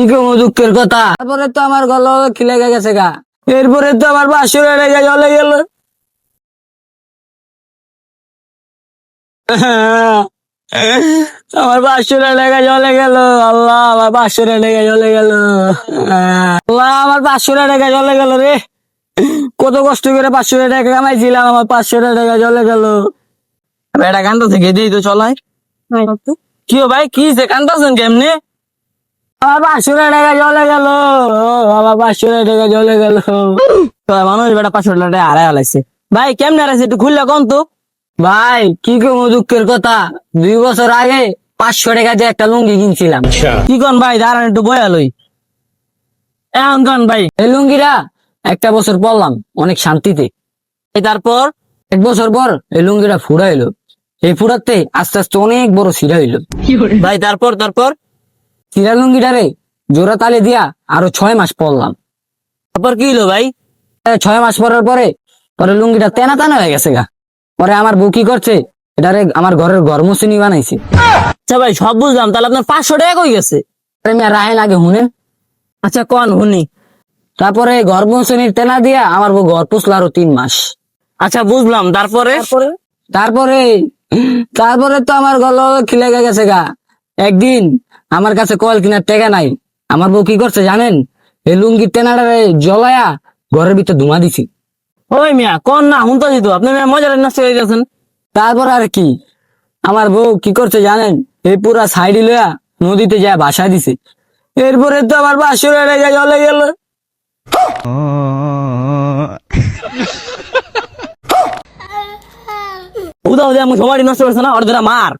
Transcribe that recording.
কি কম দুঃখের কথা। তারপরে তো আমার গলা খিলে গেছে গা। এরপরে তো আমার বাসুরের রেগে চলে গেল। আমার বাসুরের লেগে চলে গেল। আল্লাহ, আমার বাসুরের লেগে চলে গেল। আল্লাহ, আমার বাসুরের লেগে চলে গেল রে। কত কষ্ট করে 500 টাকা কামাইছিলাম, আমার 500 টাকা চলে গেল। এটা কান্দা থেকে দিই তো চলাই। কি ভাই, কি যে কান্দাছেন কেমনে? আমার 500 টাকা চলে গেল। আমার 500 টাকা চলে গেল। মানুষ বেটা 500 টাকা হারাই হালাইছে। ভাই কেমনে হারাইছে একটু খুললে কম তো। ভাই কি কম দুঃখের কথা, 2 বছর আগে 500 টাকা দিয়ে একটা লুঙ্গি কিনছিলাম। কি কন ভাই, দাঁড়ান একটু বয়ালই। এখন কন ভাই, এই লুঙ্গিটা 1 বছর পরলাম অনেক শান্তিতে। তারপর 1 বছর পর এই লুঙ্গিটা ফুরাইলো। এই ফুরাতে আস্তে আস্তে অনেক বড় ছিঁড়া হইলো। ভাই তারপর ছিঁড়া লুঙ্গিটারে জোড়া তালে দিয়া আরো 6 মাস পরলাম। তারপর কি হলো ভাই? 6 মাস পরার পরে পরে লুঙ্গিটা তেনা তেনা হয়ে গেছে গা। পরে আমার বউ কি করছে, এটারে আমার ঘরের গরমচিনি বানাইছে। আচ্ছা ভাই, সব বুঝলাম, তাহলে আপনার 500 টাকা কই গেছে? রাহেন আগে শুনেন। আচ্ছা কন শুনি। তারপরে গর্ভশ্রেণীর তেনা দিয়া আমার বউ ঘর পুষলো আরো 3 মাস। আচ্ছা বুঝলাম, তারপরে তারপরে তারপরে তো আমার গলা খিলে গেছে গা। একদিন আমার কাছে কল কিনার টাকা নাই। আমার বউ কি করছে জানেন? এই লুঙ্গির তেনাটারে জ্বলায়া ঘরের ভিতর ধুমা দিছি। ওই মিয়া কোন না হুন তো দিত, আপনি মজার নষ্ট হয়ে গেছেন। তারপর আর কি, আমার বউ কি করছে জানেন? এই পুরা সাইড লইয়া নদীতে যায় ভাসা দিছে। এরপরে তো আমার বাসুরের রেগে চলে গেল। উদা উদা আমি সবারই নষ্ট করছে না, ওর মার।